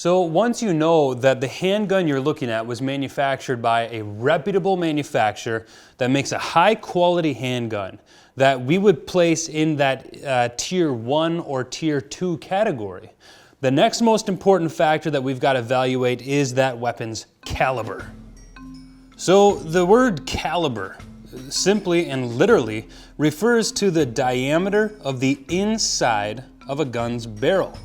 So once you know that the handgun you're looking at was manufactured by a reputable manufacturer that makes a high quality handgun that we would place in that tier 1 or tier 2 category, the next most important factor that we've got to evaluate is that weapon's caliber. So the word caliber simply and literally refers to the diameter of the inside of a gun's barrel.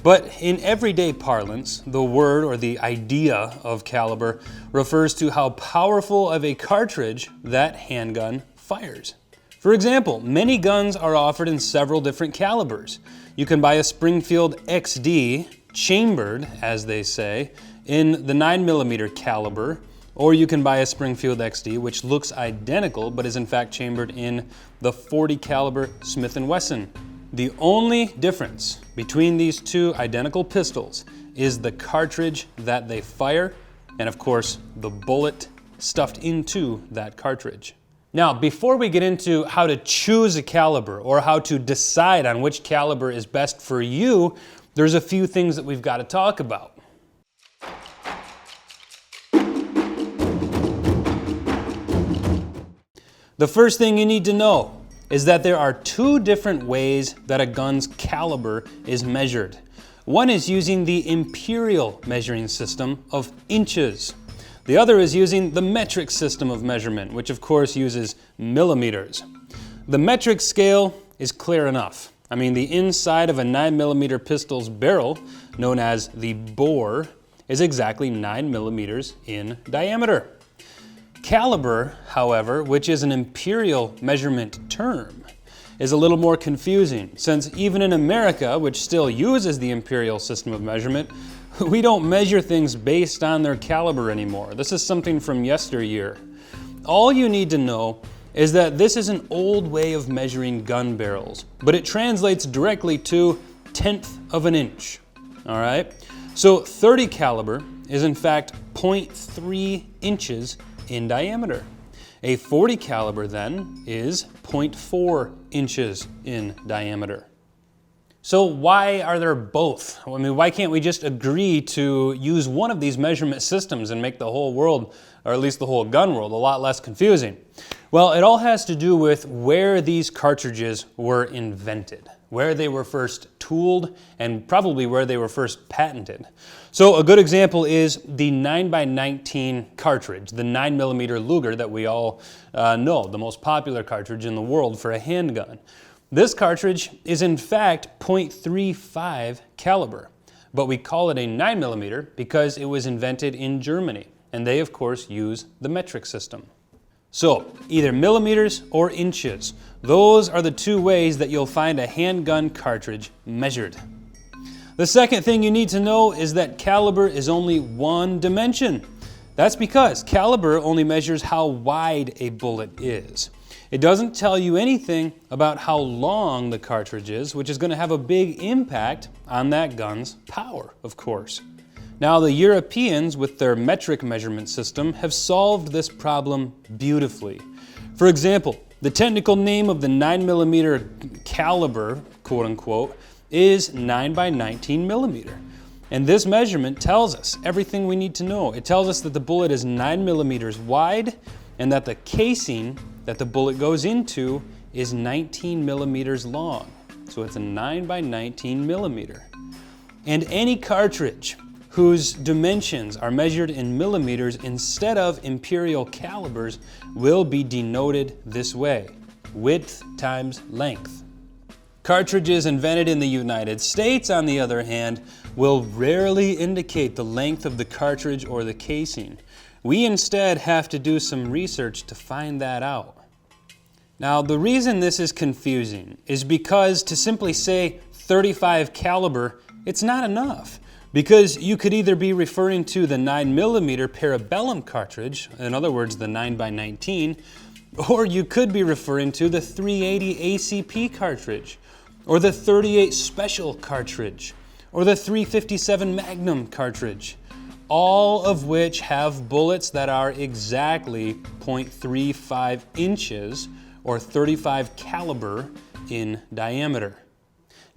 But in everyday parlance, the word or the idea of caliber refers to how powerful of a cartridge that handgun fires. For example, many guns are offered in several different calibers. You can buy a Springfield XD, chambered, as they say, in the 9mm caliber, or you can buy a Springfield XD, which looks identical, but is in fact chambered in the .40 caliber Smith & Wesson. The only difference between these two identical pistols is the cartridge that they fire, and of course, the bullet stuffed into that cartridge. Now, before we get into how to choose a caliber or how to decide on which caliber is best for you, there's a few things that we've got to talk about. The first thing you need to know is that there are two different ways that a gun's caliber is measured. One is using the imperial measuring system of inches. The other is using the metric system of measurement, which of course uses millimeters. The metric scale is clear enough. I mean, the inside of a 9mm pistol's barrel, known as the bore, is exactly 9mm in diameter. Caliber, however, which is an imperial measurement term, is a little more confusing, since even in America, which still uses the imperial system of measurement, we don't measure things based on their caliber anymore. This is something from yesteryear. All you need to know is that this is an old way of measuring gun barrels, but it translates directly to 1/10 of an inch. All right? So 30 caliber is in fact 0.3 inches in diameter. A 40 caliber then is 0.4 inches in diameter. So why are there both? I mean, why can't we just agree to use one of these measurement systems and make the whole world, or at least the whole gun world, a lot less confusing? Well, it all has to do with where these cartridges were invented, where they were first tooled, and probably where they were first patented. So a good example is the 9x19 cartridge, the 9mm Luger that we all know, the most popular cartridge in the world for a handgun. This cartridge is in fact .35 caliber, but we call it a 9mm because it was invented in Germany, and they of course use the metric system. So either millimeters or inches, those are the two ways that you'll find a handgun cartridge measured. The second thing you need to know is that caliber is only one dimension. That's because caliber only measures how wide a bullet is. It doesn't tell you anything about how long the cartridge is, which is going to have a big impact on that gun's power, of course. Now, the Europeans, with their metric measurement system, have solved this problem beautifully. For example, the technical name of the 9mm caliber, quote unquote, is 9x19mm. And this measurement tells us everything we need to know. It tells us that the bullet is 9mm wide and that the casing that the bullet goes into is 19mm long. So it's a 9x19mm. And any cartridge whose dimensions are measured in millimeters instead of imperial calibers will be denoted this way: width times length. Cartridges invented in the United States, on the other hand, will rarely indicate the length of the cartridge or the casing. We instead have to do some research to find that out. Now, the reason this is confusing is because to simply say 35 caliber, it's not enough. Because you could either be referring to the 9mm parabellum cartridge, in other words, the 9x19, or you could be referring to the 380 ACP cartridge, or the 38 Special cartridge, or the 357 Magnum cartridge, all of which have bullets that are exactly 0.35 inches or 35 caliber in diameter.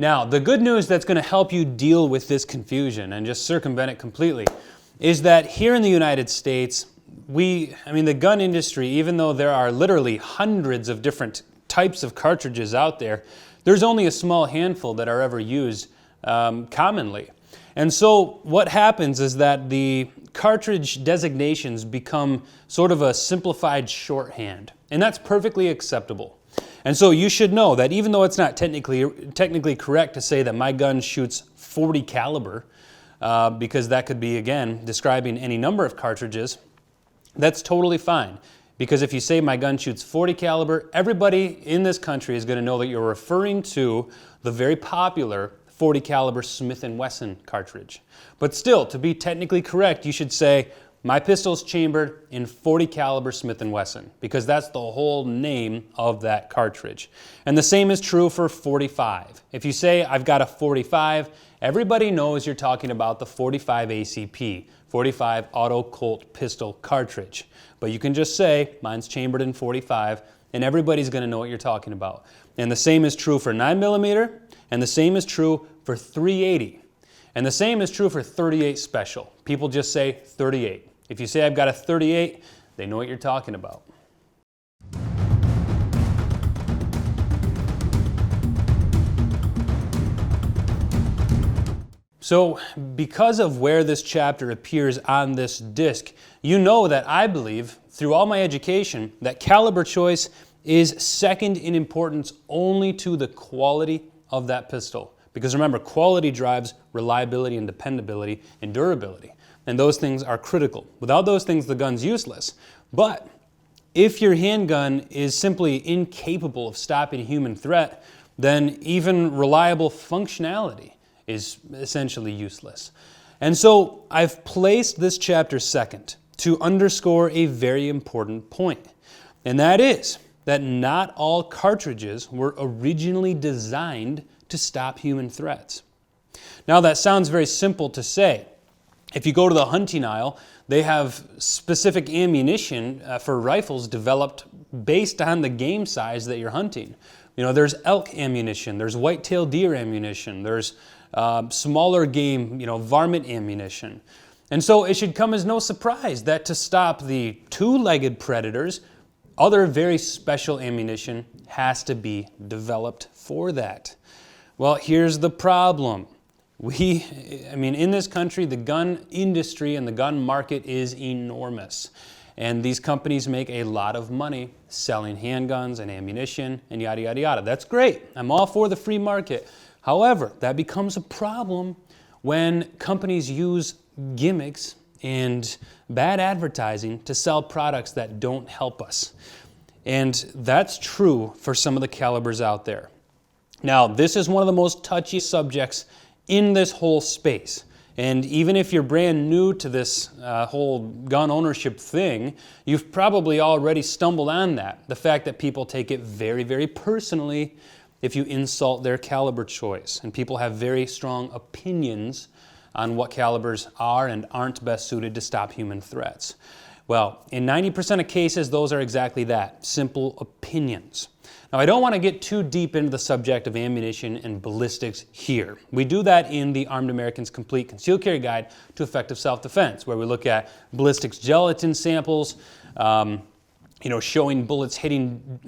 Now, the good news that's going to help you deal with this confusion and just circumvent it completely is that here in the United States, the gun industry, even though there are literally hundreds of different types of cartridges out there, there's only a small handful that are ever used commonly. And so what happens is that the cartridge designations become sort of a simplified shorthand, and that's perfectly acceptable. And so you should know that even though it's not technically correct to say that my gun shoots 40 caliber, because that could be, again, describing any number of cartridges, that's totally fine. Because if you say my gun shoots 40 caliber, everybody in this country is going to know that you're referring to the very popular 40 caliber Smith & Wesson cartridge. But still, to be technically correct, you should say my pistol's chambered in 40 caliber Smith & Wesson, because that's the whole name of that cartridge. And the same is true for 45. If you say I've got a 45, everybody knows you're talking about the 45 ACP, 45 Auto Colt Pistol cartridge. But you can just say mine's chambered in 45, and everybody's going to know what you're talking about. And the same is true for 9mm, and the same is true for 380. And the same is true for 38 Special. People just say 38. If you say I've got a 38, they know what you're talking about. So, because of where this chapter appears on this disc, you know that I believe, through all my education, that caliber choice is second in importance only to the quality of that pistol. Because remember, quality drives reliability and dependability and durability. And those things are critical. Without those things, the gun's useless. But if your handgun is simply incapable of stopping a human threat, then even reliable functionality is essentially useless. And so I've placed this chapter second to underscore a very important point. And that is that not all cartridges were originally designed to stop human threats. Now that sounds very simple to say. If you go to the hunting aisle, they have specific ammunition for rifles developed based on the game size that you're hunting. You know, there's elk ammunition, there's white-tailed deer ammunition, there's smaller game, varmint ammunition. And so it should come as no surprise that to stop the two-legged predators, other very special ammunition has to be developed for that. Well, here's the problem. In this country, the gun industry and the gun market is enormous. And these companies make a lot of money selling handguns and ammunition and yada, yada, yada. That's great. I'm all for the free market. However, that becomes a problem when companies use gimmicks and bad advertising to sell products that don't help us. And that's true for some of the calibers out there. Now, this is one of the most touchy subjects in this whole space. And even if you're brand new to this whole gun ownership thing, you've probably already stumbled on that. The fact that people take it very, very personally if you insult their caliber choice. And people have very strong opinions on what calibers are and aren't best suited to stop human threats. Well, in 90% of cases, those are exactly that, simple opinions. Now, I don't want to get too deep into the subject of ammunition and ballistics here. We do that in the Armed American's Complete Concealed Carry Guide to Effective Self-Defense, where we look at ballistics gelatin samples, showing bullets hitting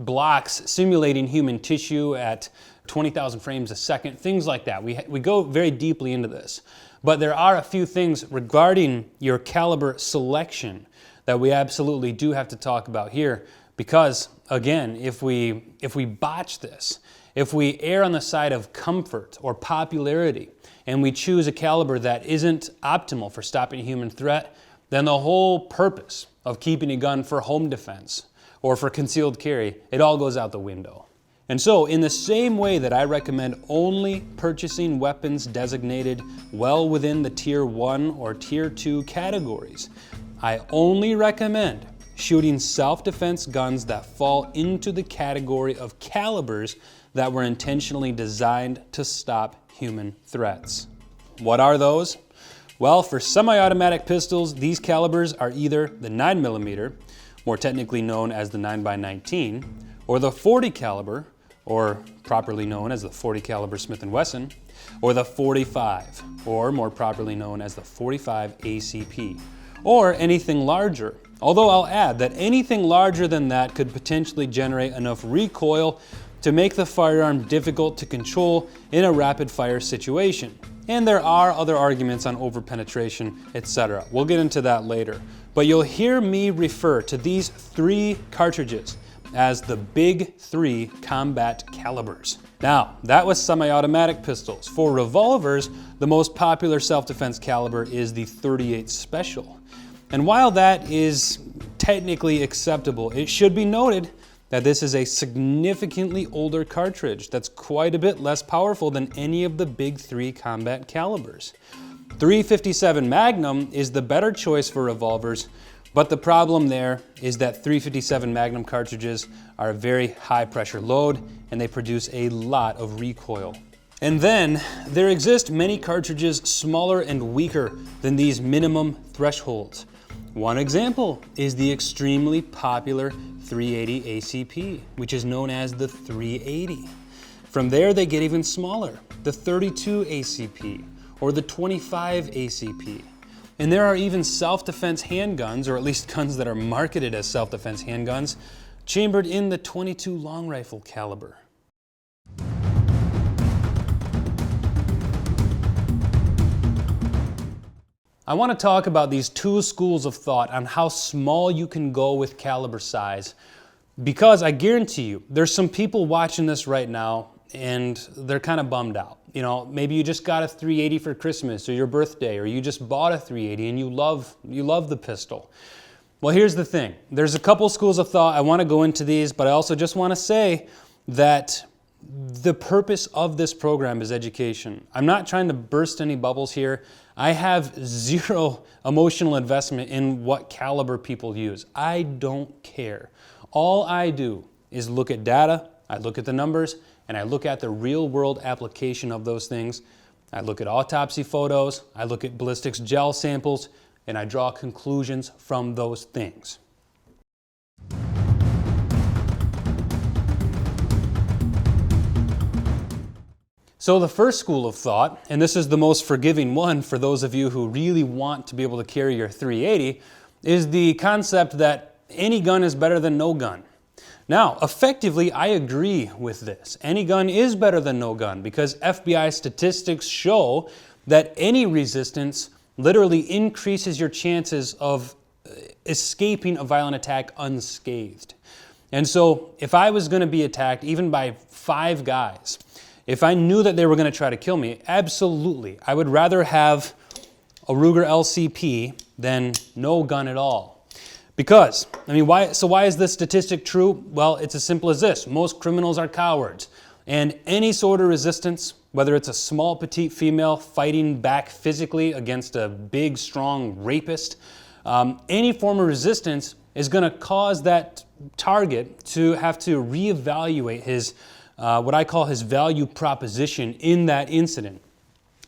blocks, simulating human tissue at 20,000 frames a second, things like that. We go very deeply into this. But there are a few things regarding your caliber selection that we absolutely do have to talk about here. Because, again, if we botch this, if we err on the side of comfort or popularity, and we choose a caliber that isn't optimal for stopping a human threat, then the whole purpose of keeping a gun for home defense or for concealed carry, it all goes out the window. And so, in the same way that I recommend only purchasing weapons designated well within the Tier 1 or Tier 2 categories, I only recommend shooting self-defense guns that fall into the category of calibers that were intentionally designed to stop human threats. What are those? Well, for semi-automatic pistols, these calibers are either the 9mm, more technically known as the 9x19, or the 40 caliber, or properly known as the .40 caliber Smith & Wesson, or the .45, or more properly known as the .45 ACP, or anything larger. Although I'll add that anything larger than that could potentially generate enough recoil to make the firearm difficult to control in a rapid fire situation. And there are other arguments on overpenetration, etc. We'll get into that later. But you'll hear me refer to these 3 cartridges as the big 3 combat calibers. Now, that was semi-automatic pistols. For revolvers, the most popular self-defense caliber is the .38 Special. And while that is technically acceptable, it should be noted that this is a significantly older cartridge that's quite a bit less powerful than any of the big 3 combat calibers. .357 Magnum is the better choice for revolvers, but the problem there is that .357 Magnum cartridges are a very high pressure load and they produce a lot of recoil. And then there exist many cartridges smaller and weaker than these minimum thresholds. One example is the extremely popular .380 ACP, which is known as the .380. From there they get even smaller, the .32 ACP or the .25 ACP. And there are even self-defense handguns, or at least guns that are marketed as self-defense handguns, chambered in the .22 long rifle caliber. I want to talk about these 2 schools of thought on how small you can go with caliber size, because I guarantee you there's some people watching this right now and they're kind of bummed out. You know, maybe you just got a .380 for Christmas or your birthday, or you just bought a .380 and you love the pistol. Well, here's the thing. There's a couple schools of thought. I want to go into these, but I also just want to say that the purpose of this program is education. I'm not trying to burst any bubbles here. I have zero emotional investment in what caliber people use. I don't care. All I do is look at data, I look at the numbers, and I look at the real world application of those things. I look at autopsy photos, I look at ballistics gel samples, and I draw conclusions from those things. So the first school of thought, and this is the most forgiving one for those of you who really want to be able to carry your .380, is the concept that any gun is better than no gun. Now, effectively, I agree with this. Any gun is better than no gun because FBI statistics show that any resistance literally increases your chances of escaping a violent attack unscathed. And so if I was going to be attacked even by 5 guys, if I knew that they were going to try to kill me, absolutely, I would rather have a Ruger LCP than no gun at all. Because, I mean, why is this statistic true? Well, it's as simple as this. Most criminals are cowards. And any sort of resistance, whether it's a small, petite female fighting back physically against a big, strong rapist, any form of resistance is going to cause that target to have to reevaluate his what I call his value proposition in that incident.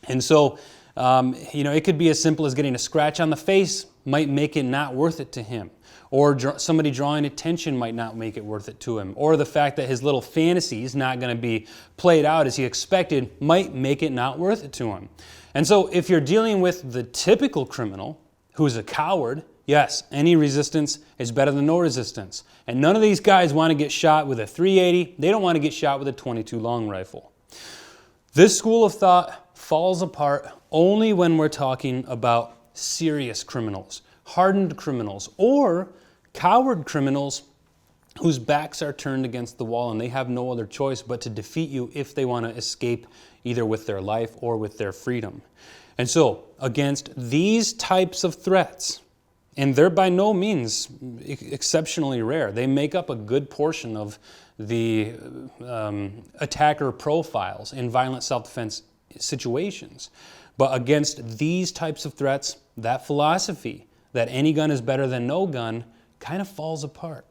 And so, it could be as simple as getting a scratch on the face might make it not worth it to him. Or somebody drawing attention might not make it worth it to him. Or the fact that his little fantasy is not going to be played out as he expected might make it not worth it to him. And so if you're dealing with the typical criminal who's a coward, yes, any resistance is better than no resistance. And none of these guys want to get shot with a .380. They don't want to get shot with a .22 long rifle. This school of thought falls apart only when we're talking about serious criminals, hardened criminals, or coward criminals whose backs are turned against the wall and they have no other choice but to defeat you if they want to escape either with their life or with their freedom. And so, against these types of threats, and they're by no means exceptionally rare. They make up a good portion of the attacker profiles in violent self-defense situations. But against these types of threats, that philosophy that any gun is better than no gun kind of falls apart.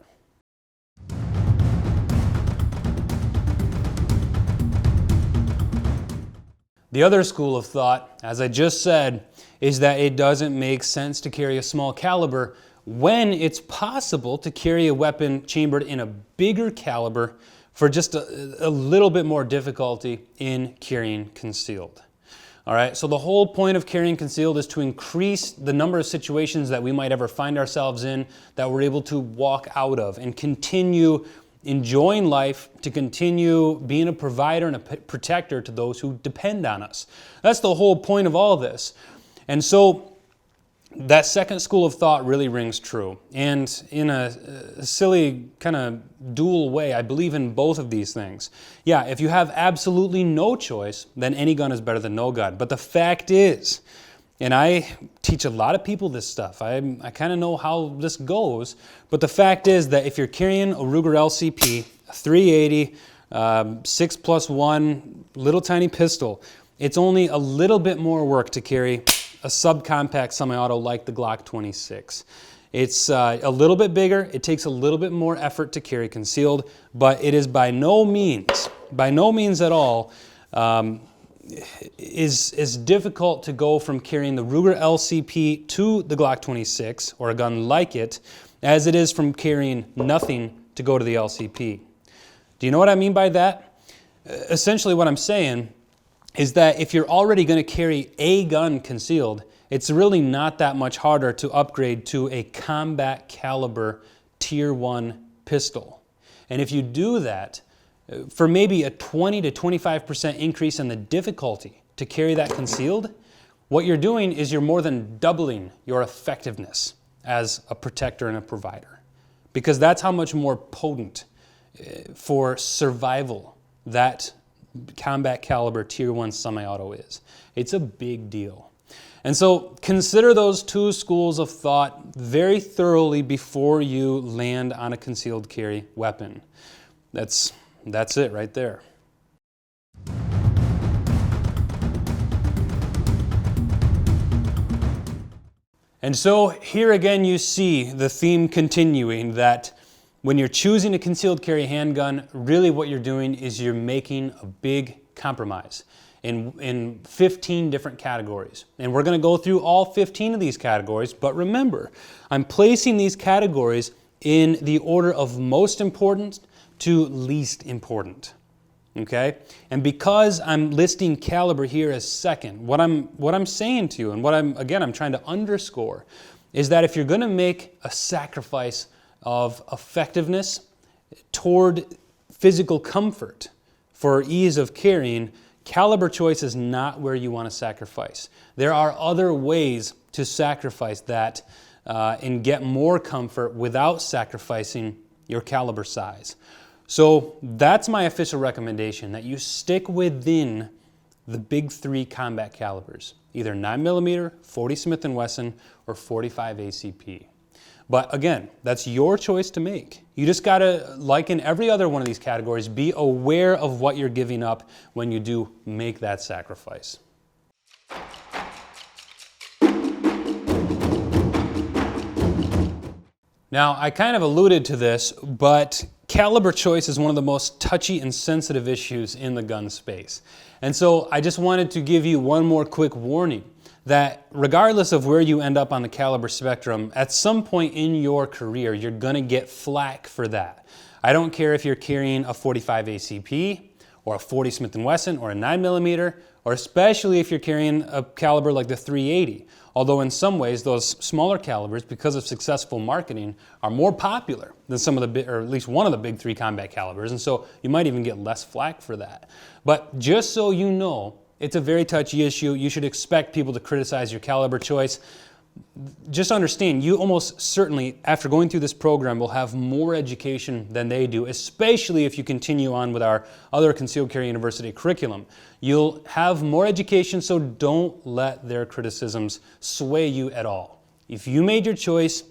The other school of thought, as I just said, is that it doesn't make sense to carry a small caliber when it's possible to carry a weapon chambered in a bigger caliber for just a little bit more difficulty in carrying concealed. All right, so the whole point of carrying concealed is to increase the number of situations that we might ever find ourselves in that we're able to walk out of and continue enjoying life, to continue being a provider and a protector to those who depend on us. That's the whole point of all this. And so that second school of thought really rings true. And in a silly kind of dual way, I believe in both of these things. Yeah, if you have absolutely no choice, then any gun is better than no gun. But the fact is, and I teach a lot of people this stuff, I kind of know how this goes, but the fact is that if you're carrying a Ruger LCP, a 380, 6+1, little tiny pistol, it's only a little bit more work to carry a subcompact semi-auto like the Glock 26. It's a little bit bigger, it takes a little bit more effort to carry concealed, but it is by no means at all, is difficult to go from carrying the Ruger LCP to the Glock 26, or a gun like it, as it is from carrying nothing to go to the LCP. Do you know what I mean by that? Essentially what I'm saying is that if you're already going to carry a gun concealed, it's really not that much harder to upgrade to a combat caliber tier 1 pistol. And if you do that, for maybe a 20 to 25% increase in the difficulty to carry that concealed, what you're doing is you're more than doubling your effectiveness as a protector and a provider. Because that's how much more potent for survival that combat caliber tier 1 semi-auto is. It's a big deal. And so consider those two schools of thought very thoroughly before you land on a concealed carry weapon. That's it right there. And so here again you see the theme continuing, that when you're choosing a concealed carry handgun, really what you're doing is you're making a big compromise in 15 different categories. And we're going to go through all 15 of these categories, but remember, I'm placing these categories in the order of most important to least important. Okay? And because I'm listing caliber here as second, what I'm saying to you, and what I'm trying to underscore, is that if you're going to make a sacrifice of effectiveness toward physical comfort for ease of carrying, caliber choice is not where you want to sacrifice. There are other ways to sacrifice that and get more comfort without sacrificing your caliber size. So that's my official recommendation, that you stick within the big 3 combat calibers, either 9mm, 40 Smith & Wesson, or 45 ACP. But again, that's your choice to make. You just gotta, like in every other one of these categories, be aware of what you're giving up when you do make that sacrifice. Now, I kind of alluded to this, but caliber choice is one of the most touchy and sensitive issues in the gun space. And so I just wanted to give you one more quick warning that regardless of where you end up on the caliber spectrum, at some point in your career, you're gonna get flack for that. I don't care if you're carrying a 45 ACP or a 40 Smith & Wesson or a 9mm, or especially if you're carrying a caliber like the 380. Although in some ways, those smaller calibers, because of successful marketing, are more popular than some of the, or at least one of the big 3 combat calibers, and so you might even get less flack for that. But just so you know, it's a very touchy issue. You should expect people to criticize your caliber choice. Just understand, you almost certainly, after going through this program, will have more education than they do, especially if you continue on with our other Concealed Carry University curriculum. You'll have more education, so don't let their criticisms sway you at all. If you made your choice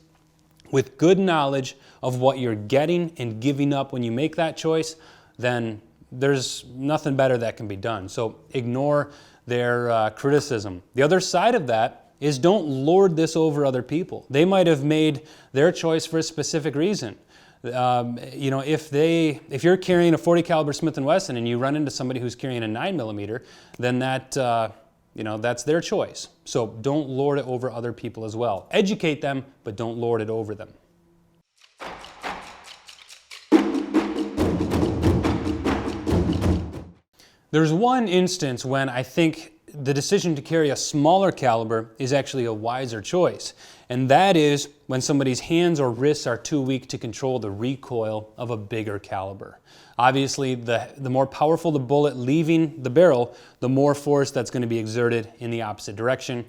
with good knowledge of what you're getting and giving up when you make that choice, then there's nothing better that can be done. So ignore their criticism. The other side of that is don't lord this over other people. They might have made their choice for a specific reason. If you're carrying a 40 caliber Smith & Wesson and you run into somebody who's carrying a 9mm, then that's their choice. So don't lord it over other people as well. Educate them, but don't lord it over them. There's one instance when I think the decision to carry a smaller caliber is actually a wiser choice, and that is when somebody's hands or wrists are too weak to control the recoil of a bigger caliber. Obviously, the more powerful the bullet leaving the barrel, the more force that's going to be exerted in the opposite direction,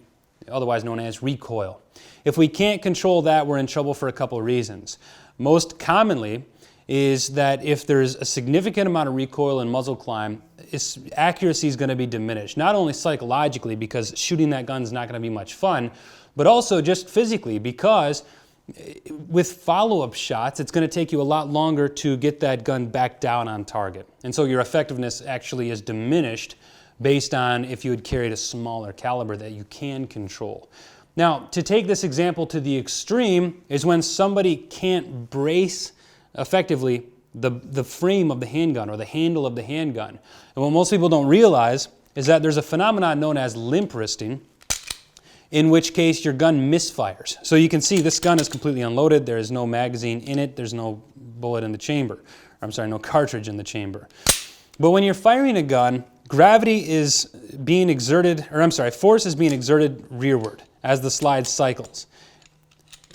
otherwise known as recoil. If we can't control that, we're in trouble for a couple of reasons. Most commonly is that if there's a significant amount of recoil and muzzle climb, its accuracy is going to be diminished. Not only psychologically, because shooting that gun is not going to be much fun, but also just physically, because with follow-up shots, it's going to take you a lot longer to get that gun back down on target. And so your effectiveness actually is diminished based on if you had carried a smaller caliber that you can control. Now, to take this example to the extreme is when somebody can't brace effectively the frame of the handgun or the handle of the handgun. And what most people don't realize is that there's a phenomenon known as limp wristing, in which case your gun misfires. So you can see this gun is completely unloaded. There is no magazine in it. There's no bullet in the chamber. No cartridge in the chamber. But when you're firing a gun, gravity is being exerted, force is being exerted rearward as the slide cycles.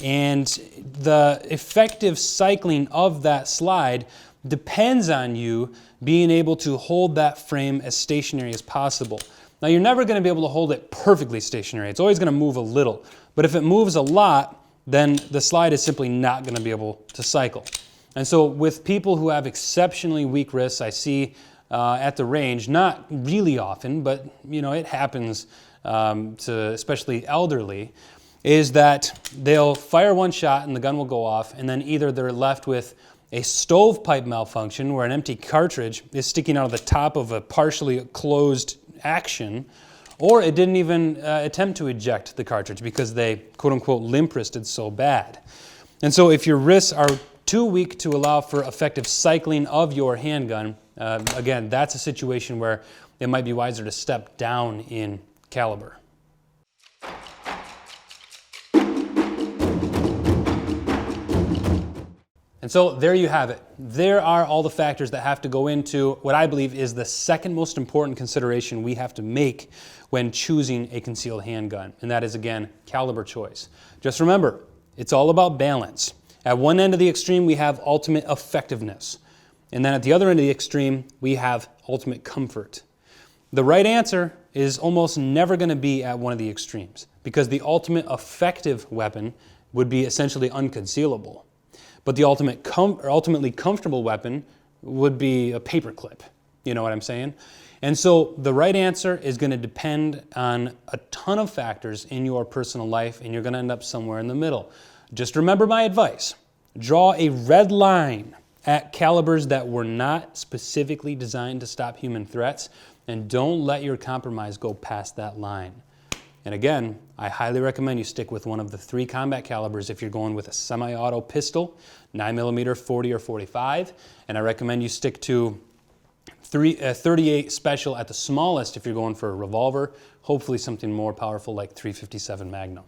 And the effective cycling of that slide depends on you being able to hold that frame as stationary as possible. Now, you're never going to be able to hold it perfectly stationary. It's always going to move a little. But if it moves a lot, then the slide is simply not going to be able to cycle. And so with people who have exceptionally weak wrists, I see at the range, not really often, but it happens to especially elderly, is that they'll fire one shot and the gun will go off, and then either they're left with a stovepipe malfunction where an empty cartridge is sticking out of the top of a partially closed action, or it didn't even attempt to eject the cartridge because they quote-unquote limp wristed so bad. And so if your wrists are too weak to allow for effective cycling of your handgun, again, that's a situation where it might be wiser to step down in caliber. And so there you have it. There are all the factors that have to go into what I believe is the second most important consideration we have to make when choosing a concealed handgun, and that is, again, caliber choice. Just remember, it's all about balance. At one end of the extreme, we have ultimate effectiveness. And then at the other end of the extreme, we have ultimate comfort. The right answer is almost never going to be at one of the extremes, because the ultimate effective weapon would be essentially unconcealable. But the ultimately comfortable weapon would be a paperclip. You know what I'm saying? And so the right answer is going to depend on a ton of factors in your personal life, and you're going to end up somewhere in the middle. Just remember my advice. Draw a red line at calibers that were not specifically designed to stop human threats, and don't let your compromise go past that line. And again, I highly recommend you stick with one of the 3 combat calibers if you're going with a semi-auto pistol, 9mm, 40 or 45, and I recommend you stick to 38 special at the smallest if you're going for a revolver, hopefully something more powerful like .357 Magnum.